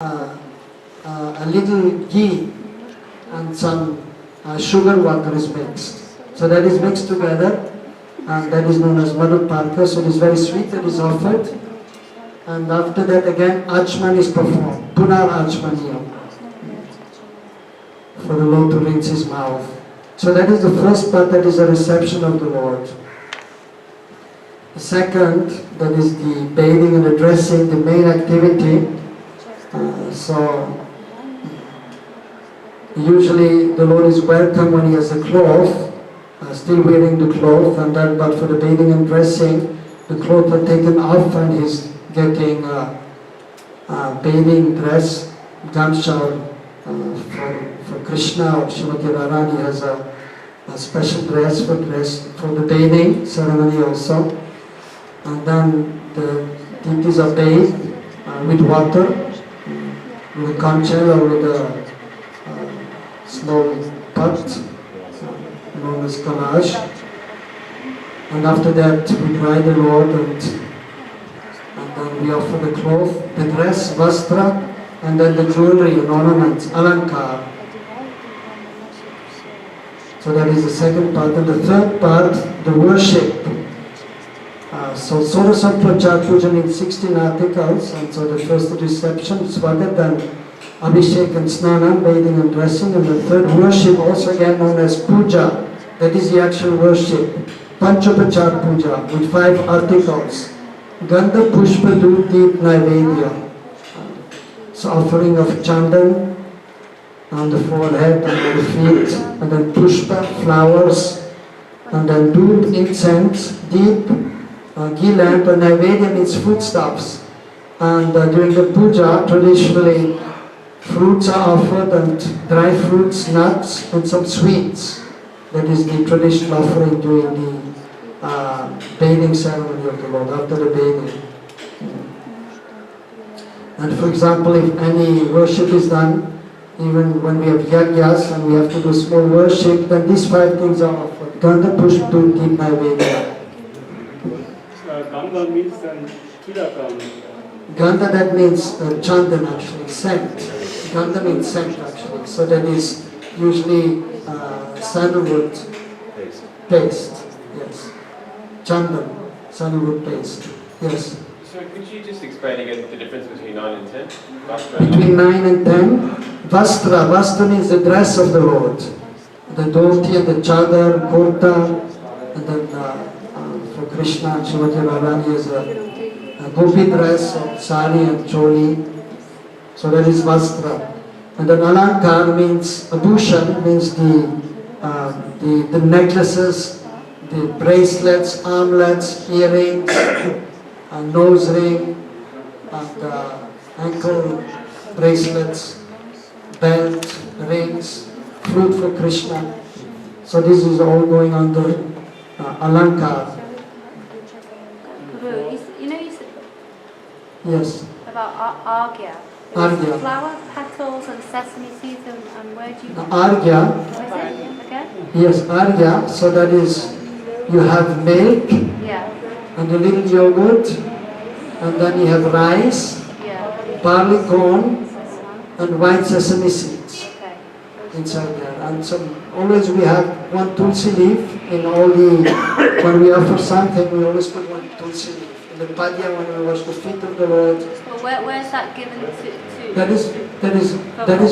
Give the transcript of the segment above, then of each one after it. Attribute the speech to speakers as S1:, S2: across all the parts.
S1: a little ghee and some sugar water is mixed. So that is mixed together, and that is known as Madhuparka. So it is very sweet, it is offered. And after that again, Achman is performed, Punar Achmaniyam, for the Lord to rinse his mouth. So that is the first part, that is a reception of the Lord. The second, that is the bathing and the dressing, the main activity. So usually the Lord is welcome when he has a cloth, still wearing the cloth, and then but for the bathing and dressing, the clothes are taken off and he's getting bathing dress, gamsha for Krishna or Srimati Radharani has a special dress for the bathing ceremony also. And then the deities are bathed with water, with a conchal or with a small pot known as kalash. And after that we dry the Lord, and then we offer the cloth, the dress, vastra, and then the jewelry and ornaments, alankar. So that is the second part. And the third part, the worship. So Sorasampra Pujan in 16 articles, and so the first reception, Swagat, and Abhishek and Snanam, bathing and dressing, and the third worship, also again known as Puja, that is the actual worship, Panchopachar Puja, with 5 articles, Gandha Pushpa Dhoop Deep Naivedya, so offering of chandan on the forehead and on the feet, and then Pushpa, flowers, and then Dhoop, incense, deep, ghee lamp, and Naivedya means foodstuffs. And during the puja, traditionally, fruits are offered, and dry fruits, nuts, and some sweets. That is the traditional offering during the bathing ceremony of the Lord, after the bathing. And for example, if any worship is done, even when we have yagyas and we have to do small worship, then these 5 things are offered. Gandha, Pushpa, Dhoop, Deep, Naivedya.
S2: Gandha means then Tilakam.
S1: Gandha, that means chandan actually, scent. Gandha means scent actually. So that is usually sandalwood paste. Yes. Chandan, sandalwood paste. Yes.
S3: So could you just explain again the difference between 9 and 10?
S1: Between 9 and 10, Vastra. Vastra means the dress of the Lord. The dhoti and the chadar, kurta, and then for Krishna and Srimati Radharani is a gopi dress of sari and choli. So that is Vastra. And then Alankar means, Abhushan means the necklaces, the bracelets, armlets, earrings, nose ring, and ankle bracelets, belt, rings, fruit for Krishna. So this is all going under Alankar.
S4: You said
S1: Yes.
S4: about Argya.
S1: Argya.
S4: Flower petals and sesame seeds, and where do you...
S1: Argya.
S4: What is it again?
S1: Yes, Argya. So that is, you have milk
S4: Yeah.
S1: and a little yogurt, and then you have rice,
S4: Yeah.
S1: barley corn, and white sesame seeds
S4: Okay.
S1: inside there. And so always we have one tulsi leaf in all the, when we offer something, we always put one tulsi leaf. In the padya, when we wash the feet of the Lord,
S4: Well, where's that given to?
S1: that is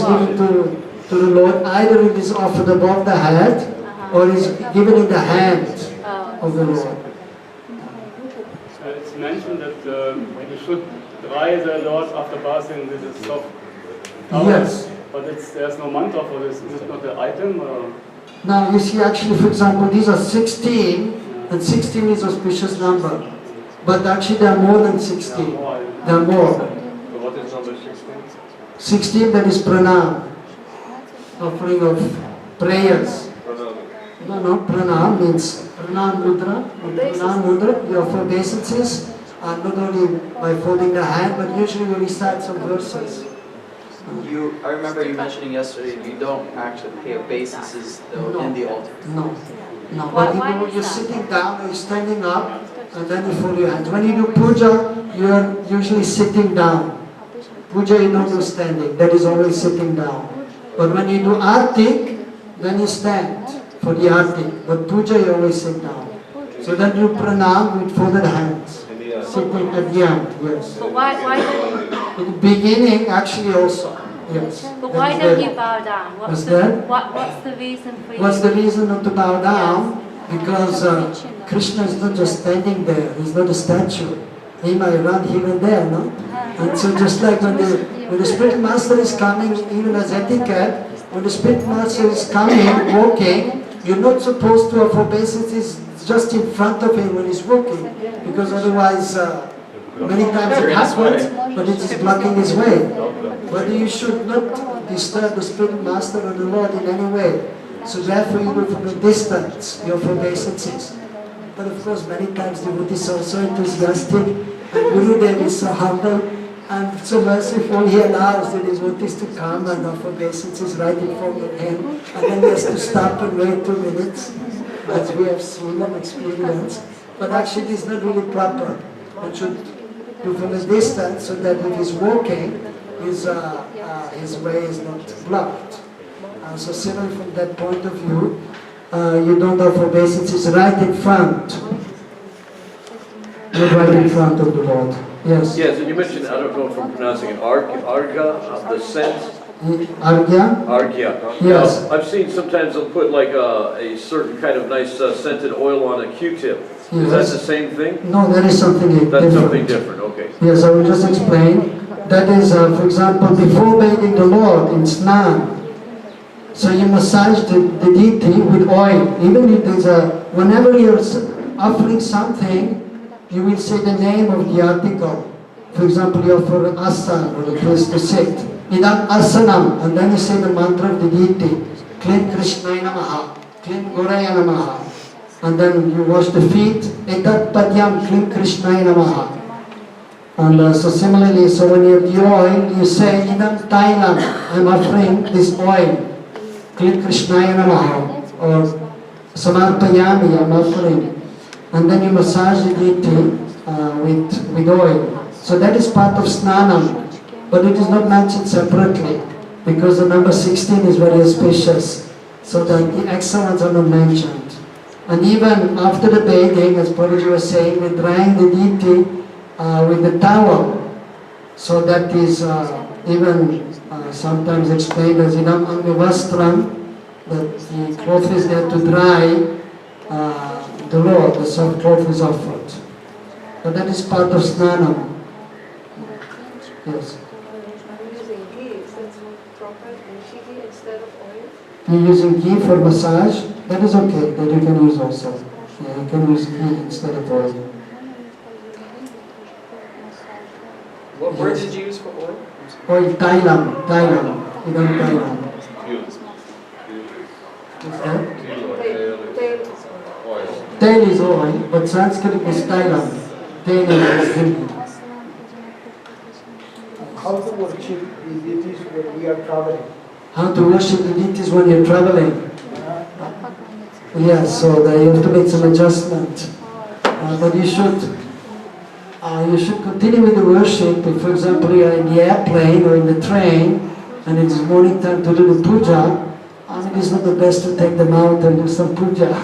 S1: given to the Lord. Either it is offered above the head, or is given in the hand of the Lord.
S2: It's mentioned that you should dry the Lord after bathing with a soft towel.
S1: Yes.
S2: But there's no mantra for this. Is it not an item?
S1: Now you see, actually, for example, these are 16, and 16 is auspicious number. But actually there are more than 16. There are more.
S3: So what is number 16?
S1: 16, that is pranam, offering of prayers. No, pranam means pranam mudra. Pranam mudra, we offer obeisances, not only by folding the hand, but usually we recite some verses.
S5: I remember you mentioning yesterday you don't actually pay obeisances though in the altar.
S1: No.
S4: Why
S1: But
S4: is
S1: you're
S4: that?
S1: sitting down or you're standing up, and then you fold your hands. When you do puja, you're usually sitting down. Puja you don't do standing, that is always sitting down. But when you do arti, then you stand for the arti. But puja you always sit down. So then you pranam with folded hands, sitting at the end, yes.
S4: But why don't you,
S1: In the beginning, actually also, yes.
S4: but why don't you bow down?
S1: What's that?
S4: What's the reason for you?
S1: What's the reason not to bow down? Because Krishna is not just standing there, he's not a statue. He might run here and there, no? And so just like when the spirit master is coming, even as etiquette, when the spirit master is coming, walking, you're not supposed to have obeisances just in front of him when he's walking, because otherwise, many times it happens, but it is blocking his way. But you should not disturb the spirit master or the Lord in any way. So therefore you do from a distance your obeisances. But of course many times devotees are so enthusiastic, and Gurudev is so humble and so merciful, he allows the devotees to come and offer obeisances right in front of him, and then he has to stop and wait 2 minutes, as we have seen and experienced. But actually it is not really proper. One should do from a distance so that if he's walking, his way is not blocked. So similarly from that point of view, you don't offer obeisances right in front. Not right in front of the Lord. Yes.
S6: Yes, and you mentioned, I don't know if I'm pronouncing it, arga, the scent?
S1: Argya?
S6: Argya.
S1: Yes.
S6: Now, I've seen sometimes they'll put like a certain kind of nice scented oil on a Q-tip. Is that
S1: Yes.
S6: the same thing?
S1: No, that is something different.
S6: That's something different, okay.
S1: Yes, I will just explain. That is, for example, before bathing the Lord in Snan, so you massage the deity with oil. Even if there's whenever you're offering something, you will say the name of the article. For example, you offer an asan or a place to sit. Idam asanam, and then you say the mantra of the deity. Klim Krishnaya Namaha, Klim Goraya Namaha. And then you wash the feet. Etat padyam Klim Krishnaya Namaha. And so similarly, so when you have the oil, you say Idam Tailam, I'm offering this oil. Klim Krishnaya Namaha, or Samarpayami, I'm offering. And then you massage the deity with oil. So that is part of Snanam, but it is not mentioned separately, because the number 16 is very auspicious, so that the extra ones are not mentioned. And even after the bathing, as Prabhuji was saying, we're drying the deity with the towel. So that is even sometimes explained as Idam Angavastram, that the cloth is there to dry the Lord, the soft cloth is offered. But that is part of Snanam. Yes.
S7: I'm using ghee, is that proper? Ghee instead of oil?
S1: You're using ghee for massage? That is okay, that you can use also. Yeah, you can use ghee instead of oil.
S5: What word did you use for oil?
S1: Oil, Thailam, Idam Thailam. What's that? Tail is oil, but Sanskrit is Thailam. Tail is Hindi.
S8: How to worship the deities when we are traveling?
S1: How to worship the deities when you're traveling? Yes, so you have to make some adjustment. But you should continue with the worship. If, for example, you are in the airplane or in the train, and it is morning time to do the puja, it is not the best to take them out and do some puja.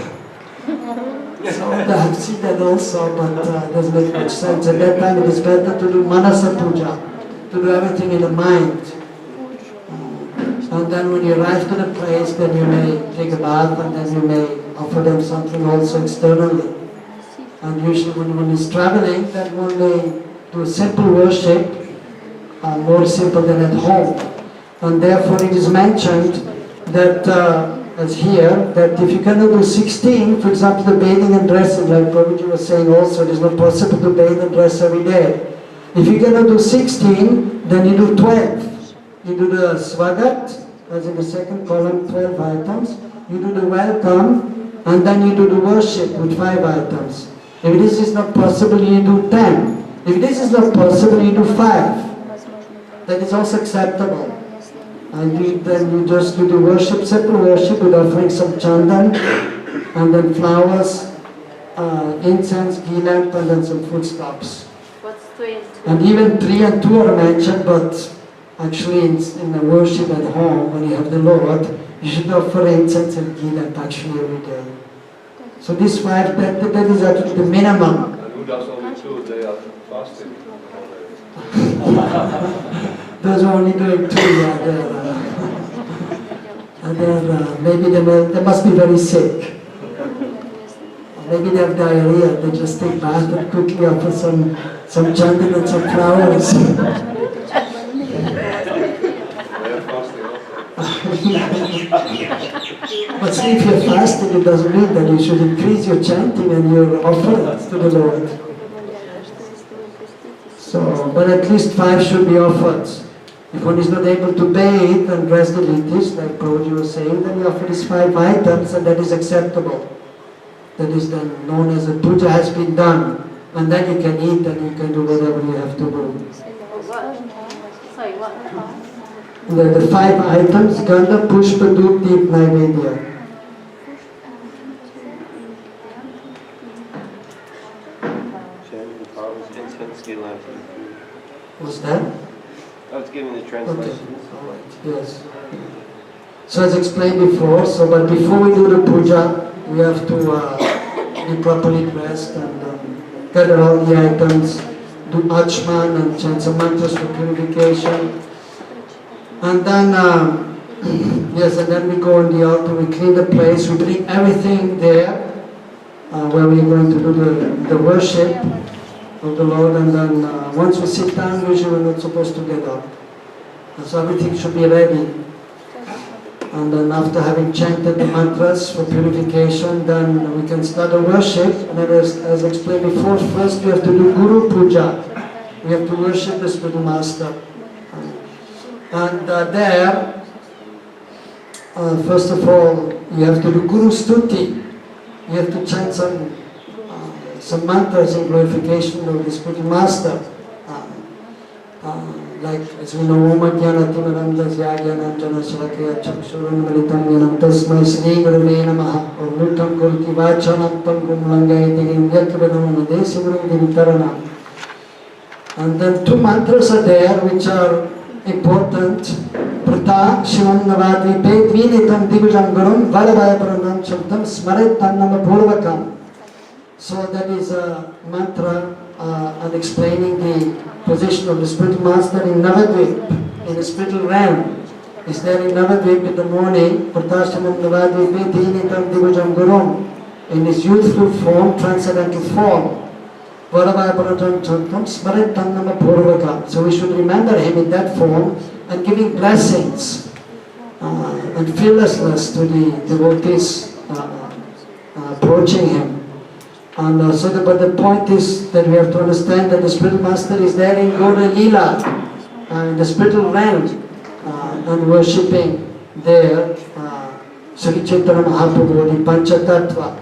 S1: So I've seen that also, but it doesn't make much sense. At that time, it is better to do manasa puja, to do everything in the mind. And then when you arrive to the place, then you may take a bath, and then you may offer them something also externally. And usually when one is traveling, then one may do simple worship, more simple than at home. And therefore it is mentioned that, as here, that if you cannot do 16, for example, the bathing and dressing, like Prabhuji was saying also, it is not possible to bathe and dress every day. If you cannot do 16, then you do 12. You do the swagat, as in the second column, 12 items. You do the welcome, and then you do the worship with 5 items. If this is not possible, you do 10. If this is not possible, you do 5. That is also acceptable. And then you just do the worship, simple worship with offering some chandan, and then flowers, incense, ghee lamp, and then some foodstuffs.
S4: What's 3 and 2.
S1: And even 3 and 2 are mentioned, but actually in the worship at home, when you have the Lord, you should offer incense and ghee that actually every day. So this 5, that is actually the minimum.
S3: And who does only 2 a day after fasting?
S1: Those are only doing 2, yeah, maybe they must be very sick. Maybe they have diarrhea, they just take bath and quickly offer some chandelier and some flowers.
S3: They are fasting also.
S1: But see, if you're fasting, it doesn't mean that you should increase your chanting and your offerings to the Lord. So, but at least 5 should be offered. If one is not able to bathe and dress the deities, like Prabhuji was saying, then you offer these 5 items and that is acceptable. That is then known as the puja has been done. And then you can eat and you can do whatever you have to do.
S4: Sorry, what?
S1: The 5 items, Gandha, Pushpa, Dhup, Deep, Naivedya. What's that?
S3: I was giving the
S1: Okay,
S3: translation.
S1: alright, yes. So as explained before, but before we do the puja, we have to be properly dressed and gather all the items, do achman and chant some mantras for purification. And then, yes, and then we go on the altar, we clean the place, we bring everything there where we're going to do the worship of the Lord. And then once we sit down, usually we're not supposed to get up. And so everything should be ready. And then after having chanted the mantras for purification, then we can start the worship. And then as explained before, first we have to do Guru Puja. We have to worship the Spiritual Master. And there, first of all, you have to do Guru Stuti. You have to chant some mantras in glorification of the Spiritual Master. Like, as we know, Om Jnana-Timirandasya Jnana-Jana-Shalakaya Chakshuram-Militam Yanam Tasmai Sri Gurave Namaha or Muttam Kurti Vachanam Tam Gumlangayati Yakabadam Desimuram Divitaranam. And then 2 mantras are there which are important. Prata Shivam Navadvi Pedvinitam Divijam Gurum Valavaya Pranam Shantam Smaret Tannama Purvakam. So that is a mantra and explaining the position of the spiritual master in Navadvip, in the spiritual realm. Is there in Navadvip in the morning, Pratashamam Navadvip Vedhinitam Divajam Gurum, in his youthful form, transcendental form. Varavaya Paratam Chantam Smarit Tannama Purvaka. So we should remember him in that form and giving blessings and fearlessness to the devotees approaching him. And but the point is that we have to understand that the spiritual master is there in Gaura Leela, in the spiritual realm, and worshipping there Sri Chaitanya Mahaprabhu, the Panchatattva.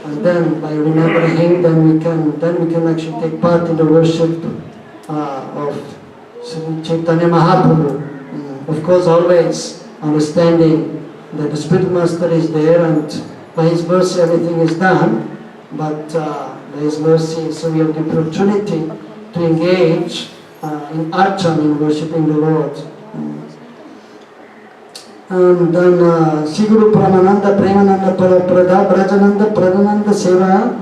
S1: And then by remembering him, then we can actually take part in the worship of Sri Chaitanya Mahaprabhu. Of course, always understanding that the spiritual master is there and by His mercy everything is done, but by His mercy, so we have the opportunity to engage in archan, in worshipping the Lord. And then Sri Guru Paramananda Premananda Paraprada Brajananda Pradhananda Seva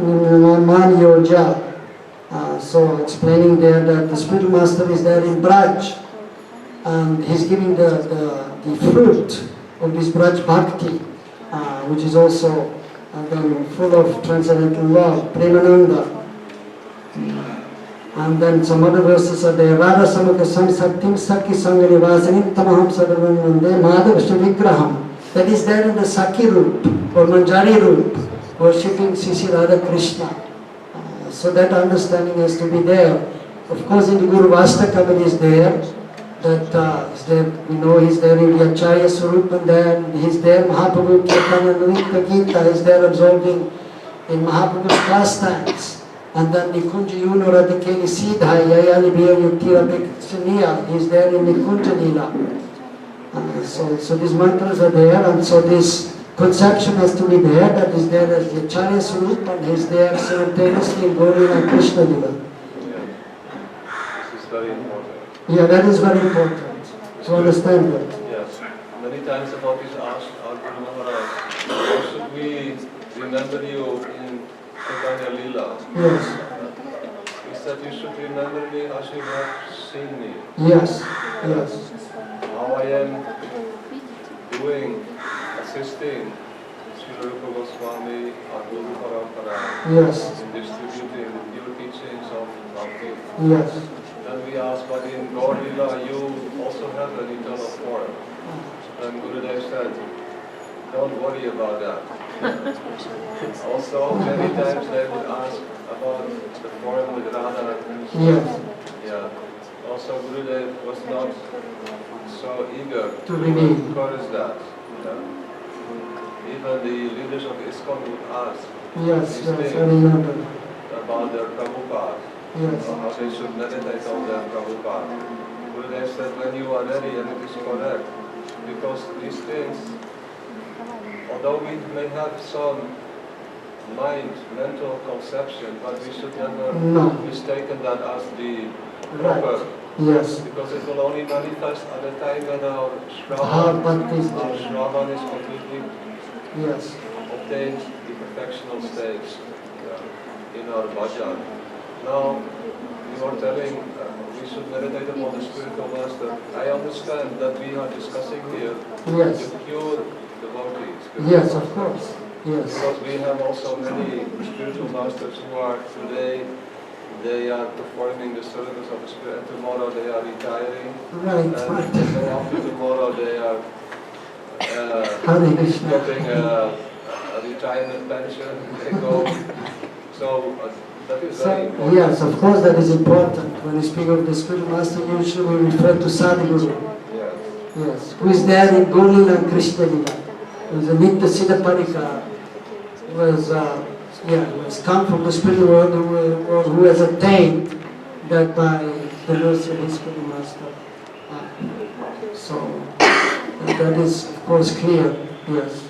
S1: Man Yoja. So explaining there that the spiritual master is there in Braj, and he's giving the fruit of this Braj Bhakti, which is also again full of transcendental love, Premananda. And then some other verses are there. Radha Samukha Samsaktim Sakhi Sangani Vasanim Tamaham Sarvam Vande Madhavashta Vigraham. That is there in the Sakhi Roop or Manjari Roop, worshipping Sisi Radha Krishna. So that understanding has to be there. Of course, in the Guru Vastakam it is there. That is there, we know he's there in the Acharya Swarup, and then he's there, Mahaprabhu Kirtana Nritya Gita is there absorbing in Mahaprabhu's pastimes. And then Nikunja Yuno Radhikeli Siddha Yayali Bhiya Yuktira Bhikshaniya, he's there in Nikunja Lila. So these mantras are there, and so this conception has to be there, that is there as the Acharya Swarup, and he is there simultaneously in Gauri and Krishna Lila.
S3: This is very important.
S1: Yeah, that is very important to understand that.
S3: Yes. Many times the devotees asked our Guru Maharaj, how should we remember you in Chaitanya Lila?
S1: Yes,
S3: He said you should remember me as you have seen me.
S1: yes, yes,
S3: How I am doing, assisting Srila Rupa Goswami, our Guru Parampara,
S1: yes,
S3: in distributing the pure teachings of Bhakti.
S1: yes,
S3: Then we asked, but in Gaur Lila you also have an eternal form. And Gurudev said, don't worry about that. Also, many times they would ask about the form with Radha and Krishna.
S1: yes,
S3: Yeah. Also, Gurudev was not so eager
S1: to reveal.
S3: encourage that. Yeah. Even the leaders of ISKCON would ask
S1: Yes,
S3: these
S1: yes, I
S3: things
S1: remember.
S3: about their Prabhupada,
S1: Yes,
S3: how they should meditate on their Prabhupada. Gurudev said, when you are ready and it is correct, because these things, although we may have some mental conception, but we should never
S1: No.
S3: mistaken that as the
S1: Right.
S3: proper,
S1: yes.
S3: because it will only manifest at the time when our
S1: Ah,
S3: Shravan,
S1: but this,
S3: is completely
S1: yes,
S3: obtained the perfectional stage in our bhajan. Now, you are telling we should meditate upon the spiritual master. I understand that we are discussing here
S1: yes,
S3: the pure devotees.
S1: yes, of course, yes,
S3: Because we have also many spiritual masters who are today, they are performing the service of the Spirit, and tomorrow they are retiring,
S1: right,
S3: and
S1: right.
S3: then after tomorrow they are
S1: Hare Krishna.
S3: getting a retirement pension, they go. So that is very
S1: So,
S3: important.
S1: yes, of course that is important. When we speak of the spiritual master, usually we refer to Sadhguru.
S3: Yes.
S1: Yes, who is there in Gaur-lila and Krishna Lila. Who is a Nitya Siddha Parika, who has come from the spiritual world, who has attained that by the mercy of his spiritual master. So, that is of course clear, yes.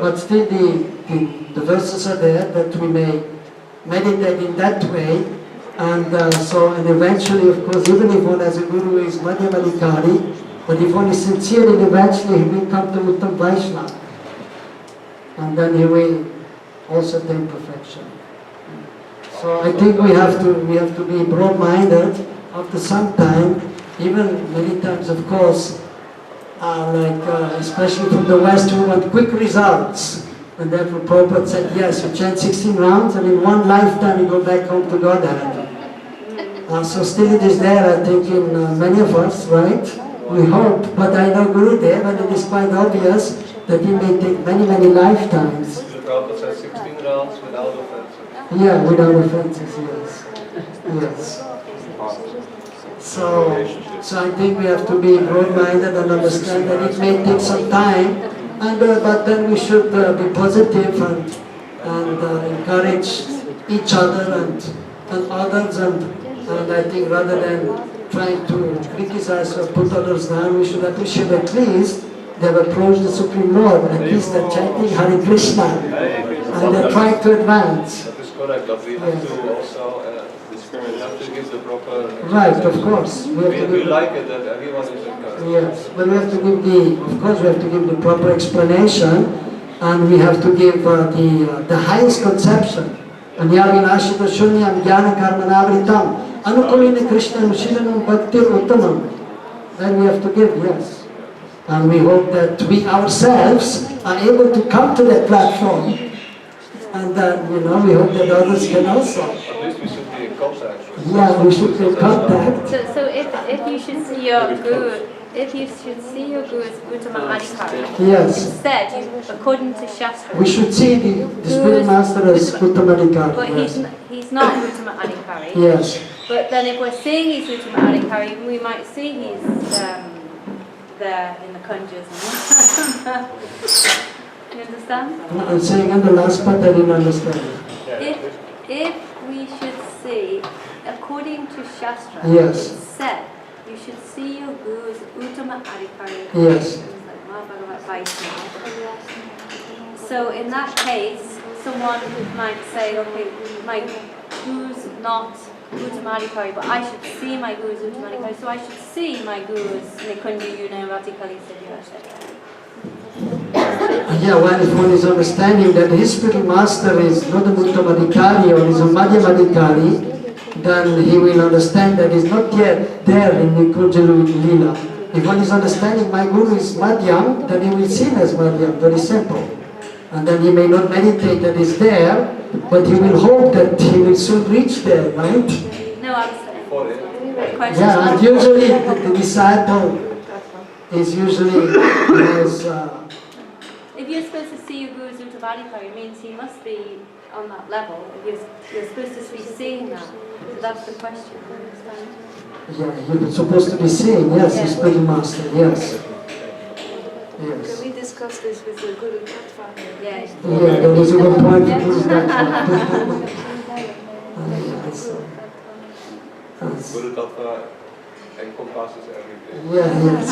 S1: But still the verses are there that we may meditate in that way, and and eventually, of course, even if one has a guru who is Madhyamalikari, but if one is sincere, then eventually he will come to Uttam Vaishnava, and then he will also attain perfection. So I think we have to be broad-minded. After some time, even many times, of course, especially from the West, we want quick results. And therefore Prabhupada said, yes, you chant 16 rounds and in one lifetime you go back home to Godhead. So still it is there, I think, in many of us, right? We hope, but I know Gurudev, and it is quite obvious that he may take many, many lifetimes.
S3: The Prabhupada said 16 rounds without offenses.
S1: Yeah, without offenses, yes. Yes. So I think we have to be broad-minded and understand that it may take some time, and but then we should be positive and encourage each other and others, and I think rather than trying to criticize or put others down, we should appreciate at least they have approached the Supreme Lord, at least they're chanting Hare Krishna, and they're trying to advance.
S3: That is correct, but we have to also we have to give the proper...
S1: Right, of course.
S3: We like it that everyone is encouraged.
S1: Yes, but we have to give of course we have to give the proper explanation, and we have to give the highest conception. Anyavinashita shunyam jnana karmanavritam anukulina krishna mushilanam bhaktir uttamam. Then we have to give, yes. And we hope that we ourselves are able to come to that platform. And then, we hope that others can also.
S3: At least we should be in contact.
S1: Yeah, we should be in contact.
S4: So if you should see your guru, if you should see your guru as Uttama Adhikari,
S1: Yes.
S4: instead, according to Shastra,
S1: We should see the spiritual master as Uttamadikari.
S4: but
S1: Yes.
S4: he's not Uttama Adhikari.
S1: Yes.
S4: But then if we're saying he's Uttama Adhikari, we might see he's there in the kunjas. You understand?
S1: I'm saying in the last part I didn't understand.
S4: If we should see, according to Shastra,
S1: Yes.
S4: it's said you should see your guru as Uttama Adhikari.
S1: Yes.
S4: It's like Mahabhagavad Vaishnava. So in that case, someone might say, okay, my guru's not Uttamadikari, but I should see my guru's Uttamadikari, so I should see my guru's Nikunja Yuna Ratikali Siddhi, etc.
S1: Yeah, well, if one is understanding that his spiritual master is not a Uttamadikari or is a Madhyamadikari, then he will understand that he's not yet there in Nikunja Lila. If one is understanding my guru is Madhyam, then he will see him as Madhyam, very simple. And then he may not meditate that he's there, but he will hope that he will soon reach there, right?
S4: No, I'm saying. Question.
S1: Yeah, and usually the disciple is usually has.
S4: If you're supposed to see your guru's Uttamadikari, it means he must be on that level. You're supposed to be seeing that. So that's the question.
S1: Yeah, you're supposed to be seeing, yes, his spiritual master, yes. Yes.
S7: Can we discuss this with the Guru Tattva?
S4: Yeah.
S1: Yeah, that is a good point to do that.
S3: Guru Tattva encompasses everything.
S1: Yeah, yes.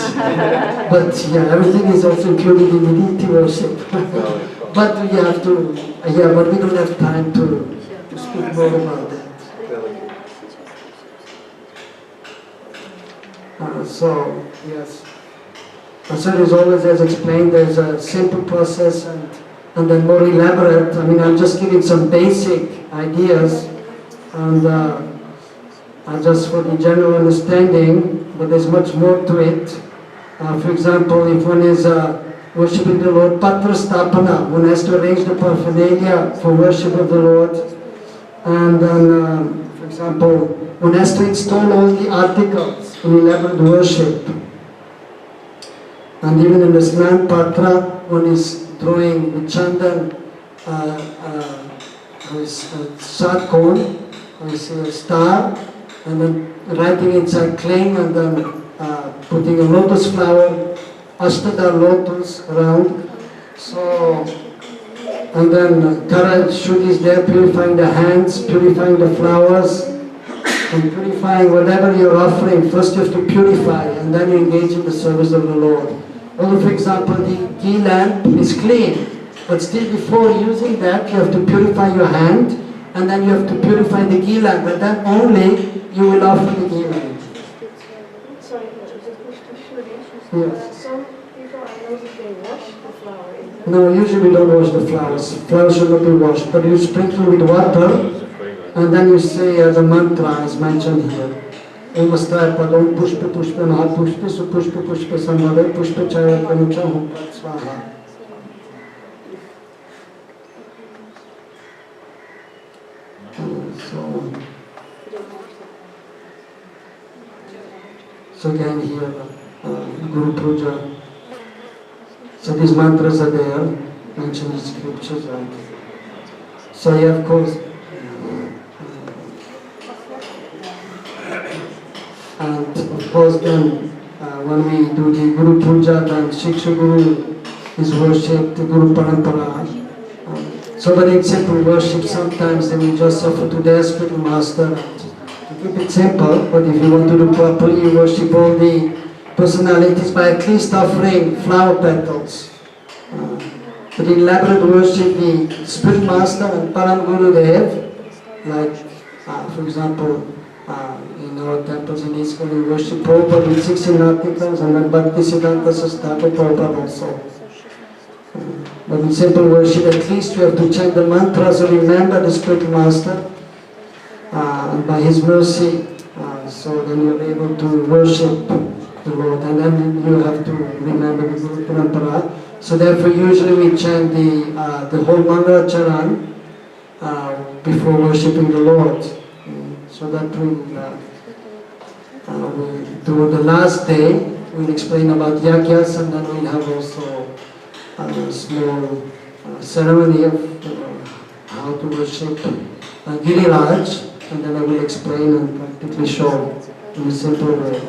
S1: But yeah, everything is also included in the deity worship. But we have to, yeah, but we don't have time to speak more about that. So, yes. So it is always, as explained, there's a simple process and then more elaborate. I mean, I'm just giving some basic ideas and just for the general understanding, but there's much more to it. For example, if one is worshipping the Lord, Patra Stapana, one has to arrange the paraphernalia for worship of the Lord. And then, for example, one has to install all the articles in elaborate worship. And even in the Snan Patra, one is throwing the chandan, Satcon, a star, and then writing inside clay, and then putting a lotus flower, Ashtadhar lotus around. So, and then Kara Shuddhi is there, purifying the hands, purifying the flowers, and purifying whatever you're offering. First you have to purify, and then you engage in the service of the Lord. Although, for example, the ghee lamp is clean, but still before using that, you have to purify your hand, and then you have to purify the ghee lamp, and then only you will offer the ghee lamp.
S7: Sorry, just
S1: Yes.
S7: some people I know that they wash the flower.
S1: No, usually we don't wash the flowers. Flowers should not be washed, but you sprinkle with water, and then you say the mantra is mentioned here. Om Astraya Padom Pushpa Pushpa Maha Pushpa Su Pushpa Pushpa Samvade Pushpa Chaya Kanucha Hum Pat Swaha. So again here, Guru Puja. So these mantras are there, mentioned in scriptures, right? So yeah, of course. And of course then, when we do the Guru Puja, then Shiksha Guru is worshipped, the Guru Parampara. So very simple worship, sometimes they will just offer to their spiritual master. To keep it simple, but if you want to do properly, you worship all the personalities by at least offering flower petals. But in elaborate worship, the spiritual master and Param Guru Dev, like for example, in our temples in ISKCON, we worship Prabhupada with 16 articles, and then Bhakti Siddhanta Sastapa Prabhupada also. But in simple worship, at least you have to chant the mantras or remember the spiritual master, and by his mercy, so then you're able to worship the Lord, and then you have to remember the Guru Parampara. So therefore, usually we chant the whole Mangala Charan before worshipping the Lord. So that we'll do the last day, we'll explain about yagyas, and then we'll have also a small ceremony of how to worship Giriraj, and then I will explain and practically show in a simple way.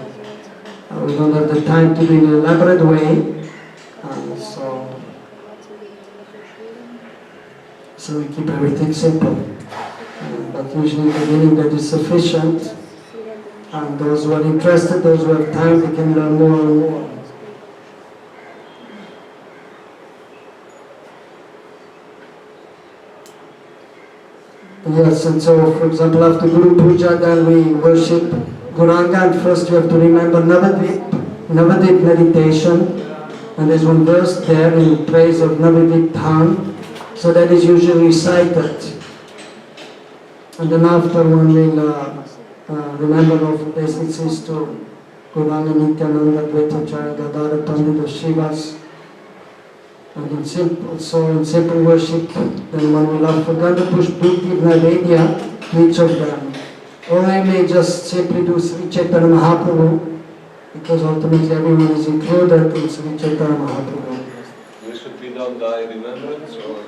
S1: We don't have the time to do it in an elaborate way, so we keep everything simple. But usually in the beginning that is sufficient, and those who are interested, those who have time, they can learn more and more. Yes, and so for example after Guru Puja then we worship Guranga, and first you have to remember Navadvip meditation, and there's one verse there in praise of Navadvip Dham, so that is usually recited. And then after one will remember all obeisances to Guranga Nityananda Dvaitacharya Gadara Pandita Shivas. And in simple worship, then one will offer Ganda Pushputi Naivedya to each of them. Or I may just simply do Sri Chaitanya Mahaprabhu, because ultimately everyone is included in Sri Chaitanya Mahaprabhu.
S3: This should be done by remembrance or?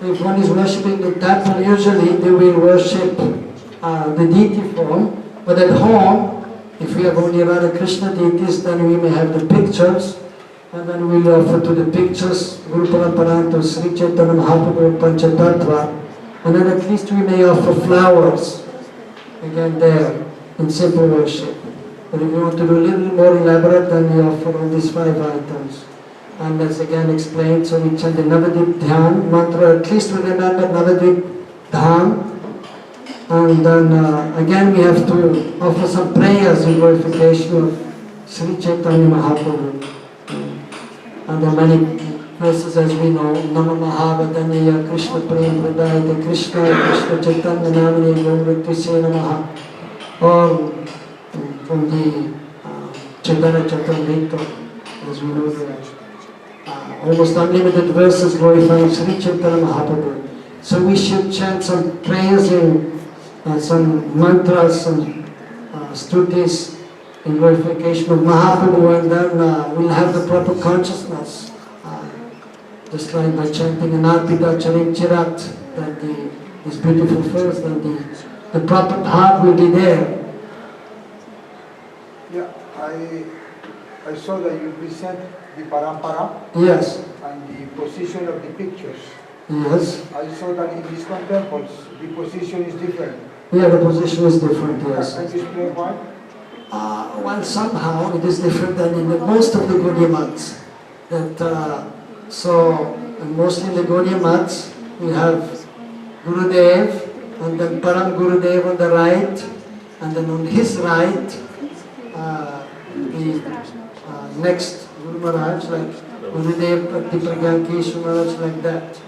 S1: If one is worshipping the temple, usually they will worship the deity form, but at home, if we have only Radha Krishna deities, then we may have the pictures, and then we will offer to the pictures Guru Paramparanto, Sri Chaitanya Mahaprabhu, Panchatattva, and then at least we may offer flowers, again there, in simple worship. But if you want to do a little more elaborate, then we offer all these 5 items. And as again explained, so we chant the Navadvip Dhyan mantra, at least we remember Navadvip Dhyan. And then again we have to offer some prayers in glorification of Sri Chaitanya Mahaprabhu. And there are many verses as we know, Nama Mahavadanyaya Krishna Prem Pradayate Krishna Chaitanya Namini Gomritvise Namaha. Or from the Chaitanya Charitamrita, as we know there. Almost unlimited verses glorifying Sri Chaitanya Mahaprabhu. So we should chant some prayers in some mantras, some stutis in glorification of Mahaprabhu, and then we'll have the proper consciousness. Just like by chanting Anarpita Charim Chirat, that these beautiful verse, then the proper heart will be there.
S8: Yeah, I saw that you present the parampara.
S1: Yes.
S8: And the position of the pictures.
S1: Yes.
S8: I saw that in these temples, the position is different.
S1: Yeah, the position is different, yes.
S8: Can you explain why?
S1: Well, somehow it is different than in most of the Gaudiya Maths. Mostly in the Gaudiya Maths, we have Gurudev, and then Param Gurudev on the right, and then on his right, the next Guru Maharaj, like Gurudev, Bhakti Pragyan Keshu Maharaj, like that.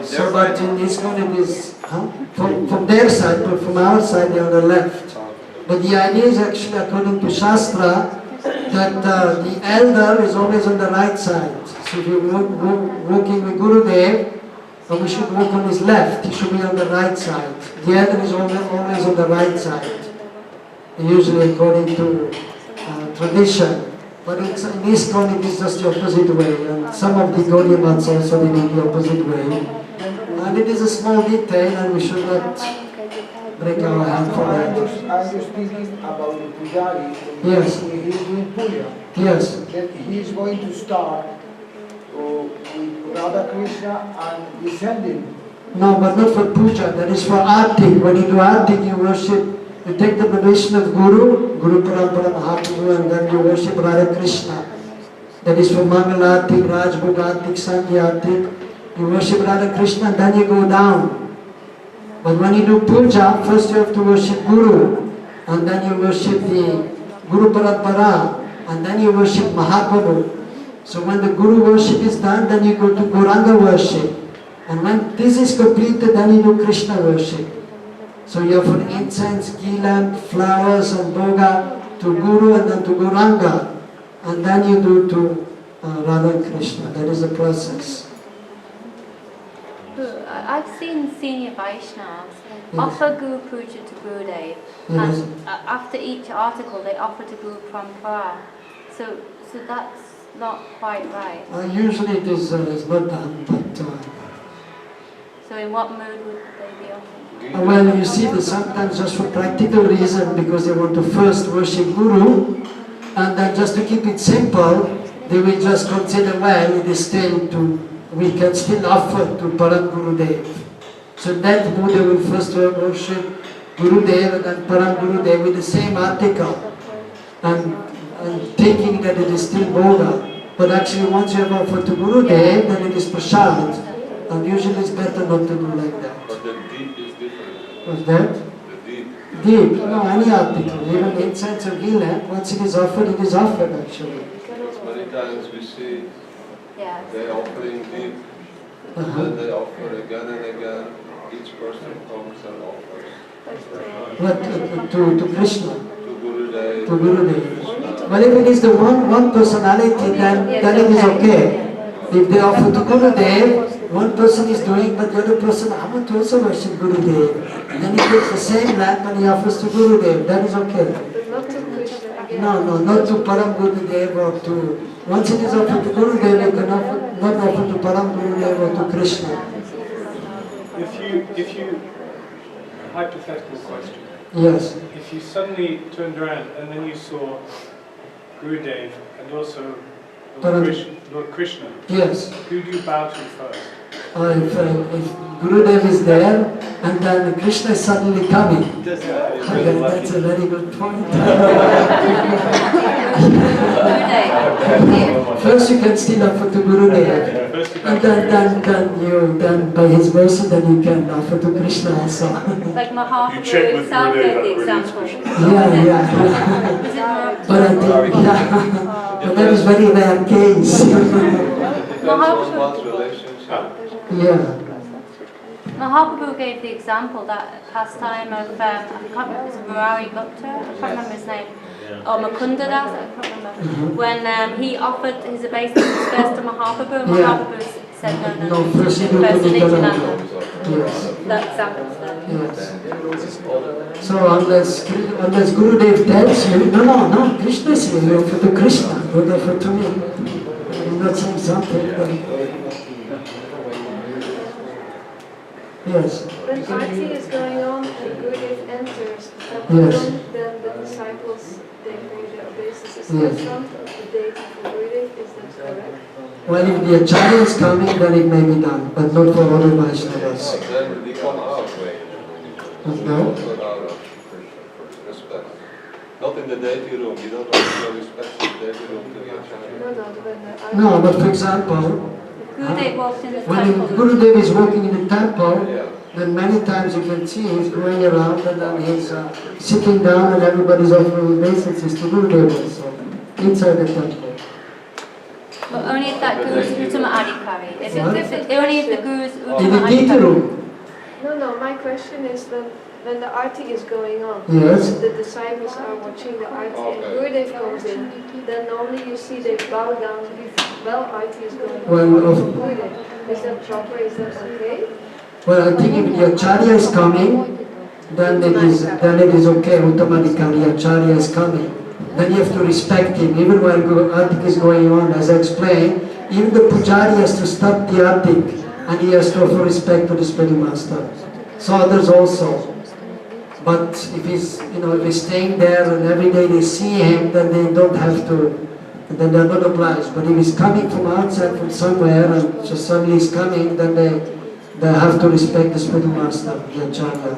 S1: So but in ISKCON it is from their side, but from our side they are on the left. But the idea is actually, according to Shastra, that the elder is always on the right side. So if you're walking with Gurudev, we should walk on his left, he should be on the right side. The elder is always on the right side, usually according to tradition. But in ISKCON it is just the opposite way, and some of the Gaudiya Maths also they do the opposite way. And it is a small detail, and we should not break our hand for that.
S8: I was thinking about the Pujari.
S1: Yes.
S8: When he is doing Puja.
S1: Yes.
S8: That he is going to start with Radha Krishna and descending.
S1: No, but not for puja, that is for arti. When you do arti, you worship, you take the permission of Guru Parampara Mahaprabhu, and then you worship Radha Krishna. That is for Mangalarti, Rajbhogarti, Sangyarti. You worship Radha Krishna and then you go down. But when you do puja, first you have to worship Guru, and then you worship the Guru Parampara, and then you worship Mahaprabhu. So when the Guru worship is done, then you go to Gauranga worship. And when this is completed, then you do Krishna worship. So you offer incense, ghee lamp, flowers and bhoga to Guru and then to Gauranga. And then you do to Radha and Krishna. That is the process.
S4: I've seen senior Vaishnavas offer Guru Puja to Gurudev,
S1: Yes.
S4: and after each article they offer to Guru Parampara. So that's not quite right.
S1: Usually it is not done, but...
S4: So in what mood would they be offering?
S1: well, you see that sometimes just for practical reason, because they want to first worship Guru, and then just to keep it simple, they will just consider, well, it is still we can still offer to Param Gurudev. So that mood they will first worship Gurudev and then Param Gurudev with the same article, and thinking that it is still Bhoga. But actually once you have offered to Gurudev, then it is Prasad. And usually it's better not to do like that.
S3: But the deep is different.
S1: What's that?
S3: The deep.
S1: Deep, no, any article, even incense or ghee lamp, once it is offered actually.
S3: Many times we see
S4: Yeah.
S3: they offering deep, then they offer again and again. Each person comes and offers.
S1: What, to Krishna,
S3: To Gurudev.
S1: to Gurudev. Well, if it is the one personality, then it is okay. If they offer to Gurudev, one person is doing, but the other person, I want to also worship Gurudev. Then he takes the same lamp and he offers to Gurudev, that is okay.
S7: But not to Krishna again.
S1: No, not to Param Gurudev or to, once it is offered to Gurudev, you cannot not offer to Param Gurudev or to Krishna.
S2: If you, hypothetical question,
S1: Yes.
S2: if you suddenly turned around and then you saw Gurudev and also Lord Krishna,
S1: Yes.
S2: who do you bow to first?
S1: If Gurudev is there and then Krishna is suddenly coming, okay, that's a very good point. First you can still offer to Gurudev, and then by his mercy then you can offer to Krishna also.
S4: Like Mahaprabhu
S9: You check with
S4: himself
S9: Gurudev
S4: gave
S9: that
S4: the
S9: Gurudev is
S4: example.
S9: Krishna.
S1: Yeah.
S4: Is it more?
S1: But I think, but that is very rare case.
S3: Depends on one's relationship.
S1: Yeah.
S4: Mahaprabhu gave the example, that pastime of, I can't remember, it was Murari Gupta, I can't remember his name, or Mukunda Das, I can't remember, when he offered his obeisances first to Mahaprabhu, and Mahaprabhu said no,
S1: No, first you do
S4: first
S1: to
S4: to Nityananda.
S1: Nityananda. Yes.
S4: That example's there.
S1: Yes. So unless Gurudev tells you, no, Krishna is here, you offer to Krishna, don't offer to me. I'm not saying something. Yes.
S7: When Arti is going on and Gurudev enters,
S1: Yes.
S7: then the disciples, they bring their obeisances
S1: Yes.
S7: in front of the deity for Gurudev, is that correct?
S1: Well, if the acharya is coming, then it may be done, but not for other Vaishnavas.
S3: Then we come out.
S1: No?
S3: Put out of respect. Not in the deity room. You don't offer respect in the deity room to the acharya.
S1: No, but for example,
S4: Gurudev walked in the
S1: when
S4: temple.
S1: Gurudev is walking in the temple,
S3: Yeah.
S1: then many times you can see he's going around and then he's sitting down and everybody's offering obeisances to Gurudev also, inside the temple.
S4: But only if that Guru's Uttama Adhikari. Only if the Guru's
S1: In
S4: Uttama
S1: the Gita
S4: Adhikari.
S1: room,
S7: No, my question is when the Arti is going on,
S1: Yes.
S7: the disciples are watching the Arti and
S3: Okay.
S7: Gurudev comes in, then normally you see they bow down while Arti is going on.
S1: Well,
S7: to Gurudev. Is that proper? Is that okay?
S1: well, I think if the acharya is coming, then it is okay, automatically acharya is coming. Then you have to respect him, even while Artik is going on, as I explained, even the pujari has to stop the Artik and he has to offer respect to the spiritual master. So others also. But if he's staying there and every day they see him, then they don't have to, then they're not obliged. But if he's coming from outside, from somewhere, and just suddenly he's coming, then they have to respect the spiritual master, the acharya.